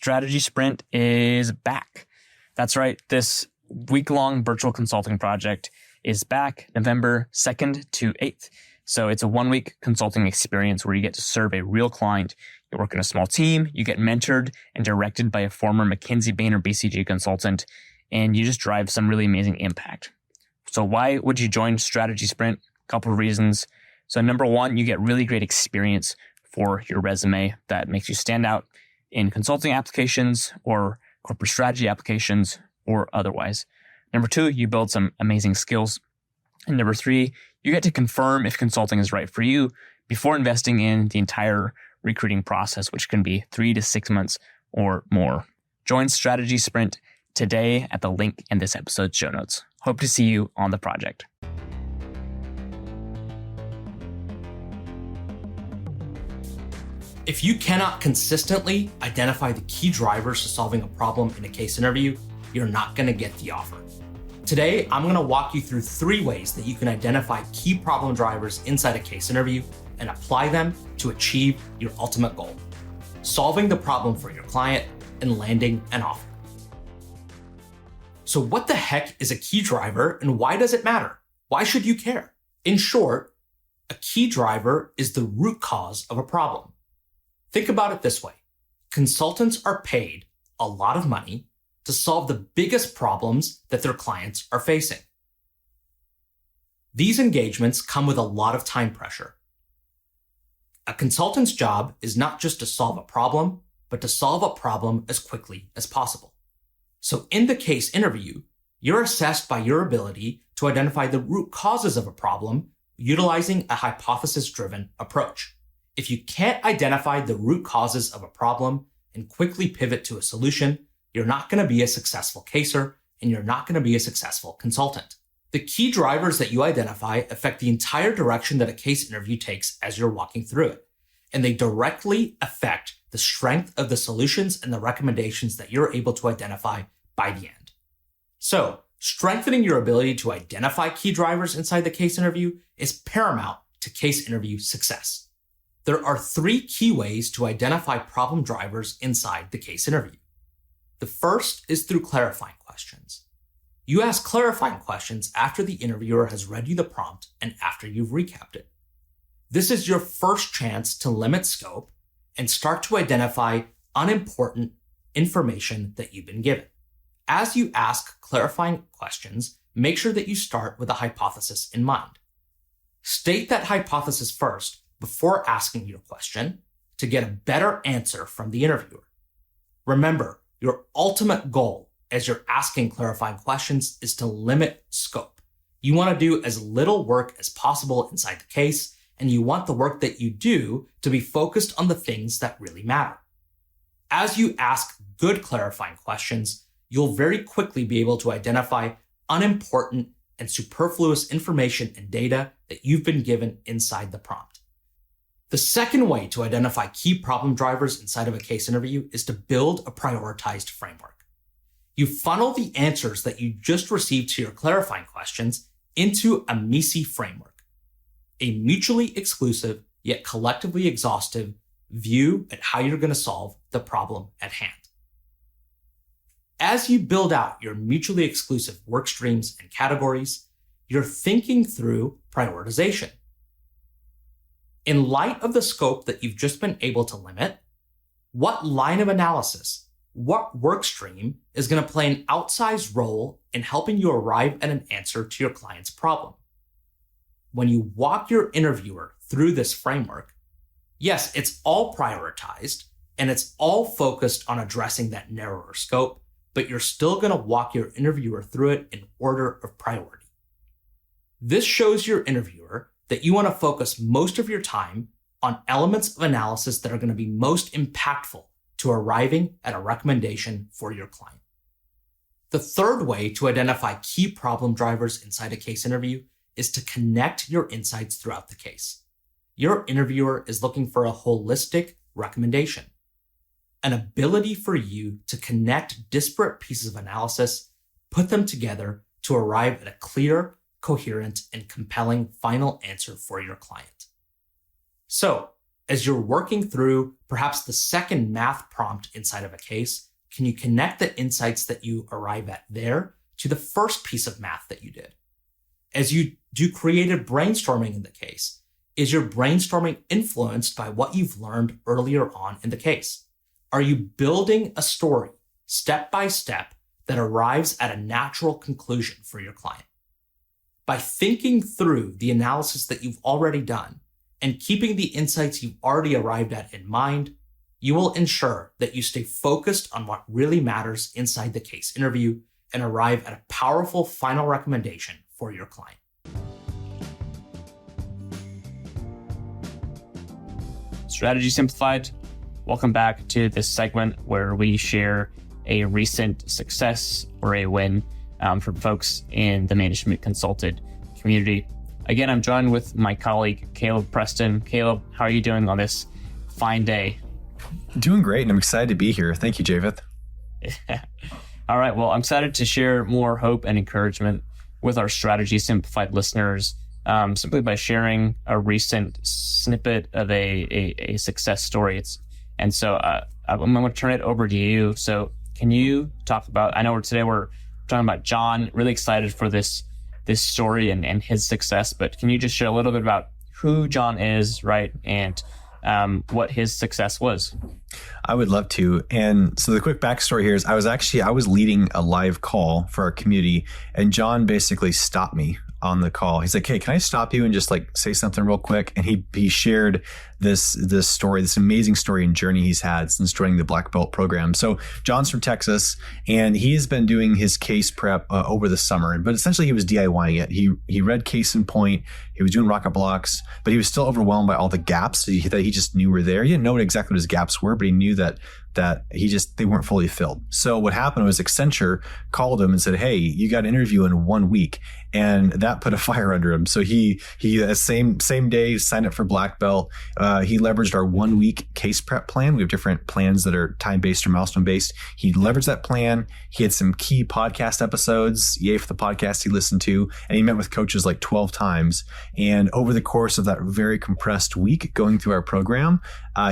Strategy Sprint is back. That's right. This week-long virtual consulting project is back November 2nd to 8th. So it's a 1-week consulting experience where you get to serve a real client. You work in a small team, you get mentored and directed by a former McKinsey, Bain, or BCG consultant, and you just drive some really amazing impact. So why would you join Strategy Sprint? A couple of reasons. So number one, you get really great experience for your resume that makes you stand out in consulting applications or corporate strategy applications or otherwise. Number two, you build some amazing skills. And number three, you get to confirm if consulting is right for you before investing in the entire recruiting process, which can be 3 to 6 months or more. Join Strategy Sprint today at the link in this episode's show notes. Hope to see you on the project. If you cannot consistently identify the key drivers to solving a problem in a case interview, you're not going to get the offer. Today, I'm going to walk you through 3 ways that you can identify key problem drivers inside a case interview and apply them to achieve your ultimate goal, solving the problem for your client and landing an offer. So what the heck is a key driver and why does it matter? Why should you care? In short, a key driver is the root cause of a problem. Think about it this way. Consultants are paid a lot of money to solve the biggest problems that their clients are facing. These engagements come with a lot of time pressure. A consultant's job is not just to solve a problem, but to solve a problem as quickly as possible. So in the case interview, you're assessed by your ability to identify the root causes of a problem utilizing a hypothesis-driven approach. If you can't identify the root causes of a problem and quickly pivot to a solution, you're not going to be a successful caser and you're not going to be a successful consultant. The key drivers that you identify affect the entire direction that a case interview takes as you're walking through it, and they directly affect the strength of the solutions and the recommendations that you're able to identify by the end. So, strengthening your ability to identify key drivers inside the case interview is paramount to case interview success. There are 3 key ways to identify problem drivers inside the case interview. The first is through clarifying questions. You ask clarifying questions after the interviewer has read you the prompt and after you've recapped it. This is your first chance to limit scope and start to identify unimportant information that you've been given. As you ask clarifying questions, make sure that you start with a hypothesis in mind. State that hypothesis first before asking your question to get a better answer from the interviewer. Remember, your ultimate goal as you're asking clarifying questions is to limit scope. You want to do as little work as possible inside the case, and you want the work that you do to be focused on the things that really matter. As you ask good clarifying questions, you'll very quickly be able to identify unimportant and superfluous information and data that you've been given inside the prompt. The second way to identify key problem drivers inside of a case interview is to build a prioritized framework. You funnel the answers that you just received to your clarifying questions into a MECE framework, a mutually exclusive yet collectively exhaustive view at how you're going to solve the problem at hand. As you build out your mutually exclusive work streams and categories, you're thinking through prioritization. In light of the scope that you've just been able to limit, what line of analysis, what work stream is going to play an outsized role in helping you arrive at an answer to your client's problem? When you walk your interviewer through this framework, yes, it's all prioritized and it's all focused on addressing that narrower scope, but you're still going to walk your interviewer through it in order of priority. This shows your interviewer that you want to focus most of your time on elements of analysis that are going to be most impactful to arriving at a recommendation for your client. The third way to identify key problem drivers inside a case interview is to connect your insights throughout the case. Your interviewer is looking for a holistic recommendation, an ability for you to connect disparate pieces of analysis, put them together to arrive at a clear, coherent, and compelling final answer for your client. So, As you're working through perhaps the second math prompt inside of a case, can you connect the insights that you arrive at there to the first piece of math that you did? As you do creative brainstorming in the case, is your brainstorming influenced by what you've learned earlier on in the case? Are you building a story step by step that arrives at a natural conclusion for your client? By thinking through the analysis that you've already done and keeping the insights you've already arrived at in mind, you will ensure that you stay focused on what really matters inside the case interview and arrive at a powerful final recommendation for your client. Strategy Simplified. Welcome back to this segment where we share a recent success or a win from folks in the management consulted community. Again, I'm joined with my colleague, Caleb Preston. Caleb, how are you doing on this fine day? Doing great, and I'm excited to be here. Thank you, Javeth. All right, well, I'm excited to share more hope and encouragement with our Strategy Simplified listeners, simply by sharing a recent snippet of a success story. So I'm going to turn it over to you. So can you talk about, I know we're talking about John, really excited for this story and his success, but can you just share a little bit about who John is, right? And what his success was? I would love to. And so the quick backstory here is I was leading a live call for our community, and John basically stopped me on the call. He's like, "Hey, can I stop you and just like say something real quick?" And he shared this story, this amazing story and journey he's had since joining the Black Belt program. So John's from Texas, and he's been doing his case prep over the summer, but essentially he was DIYing it. He read Case in Point, he was doing rocket blocks, but he was still overwhelmed by all the gaps that he just knew were there. He didn't know exactly what his gaps were, but he knew that they weren't fully filled. So what happened was Accenture called him and said, "Hey, you got an interview in 1 week." And that put a fire under him. So he same day signed up for Black Belt. He leveraged our 1 week case prep plan. We have different plans that are time-based or milestone-based. He leveraged that plan. He had some key podcast episodes, yay for the podcast he listened to, and he met with coaches like 12 times. And over the course of that very compressed week going through our program,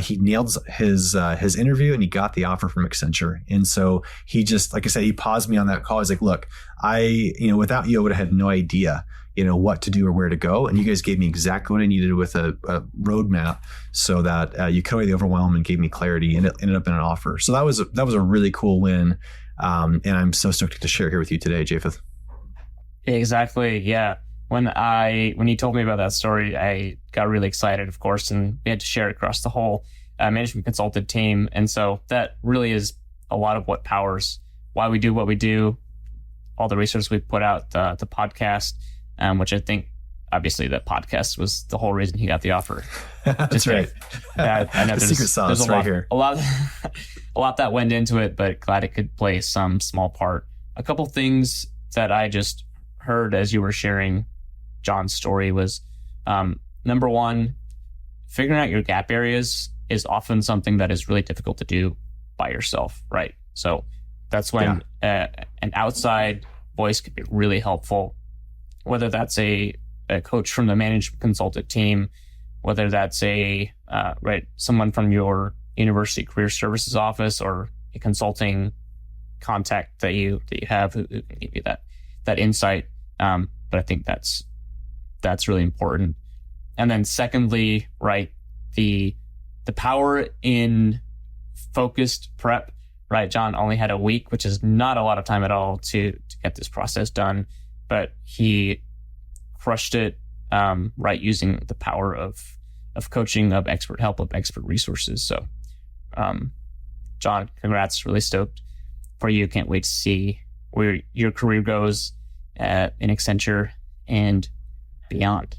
he nailed his interview and he got the offer from Accenture. And so he just, like I said, he paused me on that call. He's like, "Look, without you, I would have had no idea, what to do or where to go. And you guys gave me exactly what I needed with a roadmap so that you cut away the overwhelm and gave me clarity, and it ended up in an offer." So that was a really cool win. And I'm so stoked to share here with you today, Japheth. Exactly. Yeah. When he told me about that story, I got really excited, of course, and we had to share it across the whole management consulted team. And so that really is a lot of what powers why we do what we do, all the research we put out, the podcast, which I think obviously that podcast was the whole reason he got the offer. That's right. I know the secret sauce right here. A lot that went into it, but glad it could play some small part. A couple things that I just heard as you were sharing John's story was, number one, figuring out your gap areas is often something that is really difficult to do by yourself, right? So that's when an outside voice could be really helpful, whether that's a coach from the management consultant team, whether that's someone from your university career services office or a consulting contact that you have who can give you that insight. But I think that's really important. And then secondly, right, the power in focused prep, right? John only had a week, which is not a lot of time at all to get this process done, but he crushed it, right, using the power of coaching, of expert help, of expert resources. So, John, congrats. Really stoked for you. Can't wait to see where your career goes in Accenture and beyond.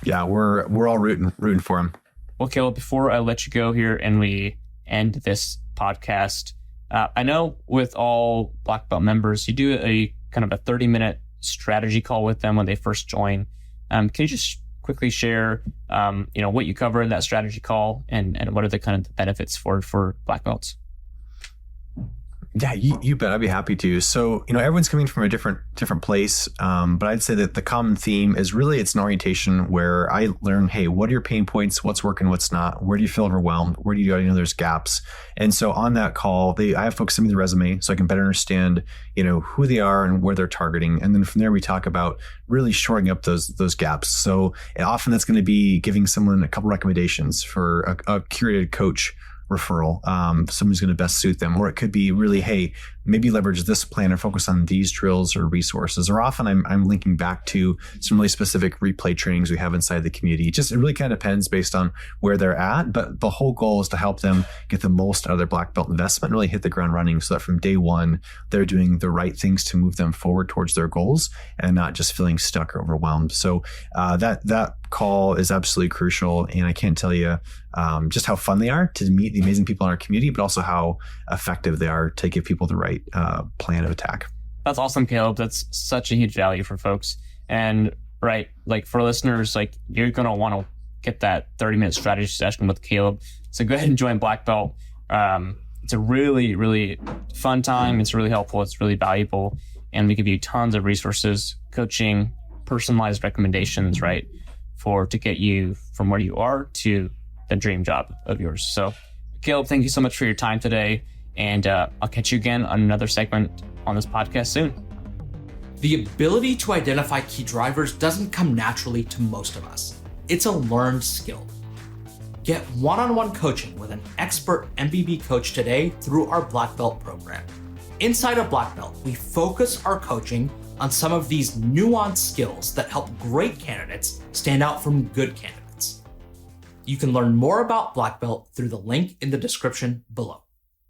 Yeah, we're all rooting for him. Well, Caleb, before I let you go here and we end this podcast, I know with all Black Belt members, you do a kind of a 30-minute strategy call with them when they first join. Can you just quickly share, what you cover in that strategy call and what are the kind of benefits for Black Belts? Yeah, you bet. I'd be happy to. So, everyone's coming from a different place. But I'd say that the common theme is really it's an orientation where I learn, hey, what are your pain points? What's working? What's not? Where do you feel overwhelmed? Where do you know there's gaps? And so on that call, I have folks send me the resume so I can better understand, who they are and where they're targeting. And then from there, we talk about really shoring up those gaps. So often that's going to be giving someone a couple recommendations for a curated coach referral, someone who's going to best suit them. Or it could be really, hey, maybe leverage this plan or focus on these drills or resources. Or often I'm linking back to some really specific replay trainings we have inside the community. It really kind of depends based on where they're at. But the whole goal is to help them get the most out of their black belt investment and really hit the ground running so that from day one, they're doing the right things to move them forward towards their goals and not just feeling stuck or overwhelmed. So that call is absolutely crucial. And I can't tell you just how fun they are to meet the amazing people in our community, but also how effective they are to give people the right plan of attack. That's awesome, Caleb. That's such a huge value for folks. And right, like for listeners, like you're going to want to get that 30-minute strategy session with Caleb. So go ahead and join Black Belt. It's a really, really fun time. It's really helpful. It's really valuable. And we give you tons of resources, coaching, personalized recommendations, right, to get you from where you are to the dream job of yours. So Caleb, thank you so much for your time today. And I'll catch you again on another segment on this podcast soon. The ability to identify key drivers doesn't come naturally to most of us. It's a learned skill. Get one-on-one coaching with an expert MBB coach today through our Black Belt program. Inside of Black Belt, we focus our coaching on some of these nuanced skills that help great candidates stand out from good candidates. You can learn more about Black Belt through the link in the description below.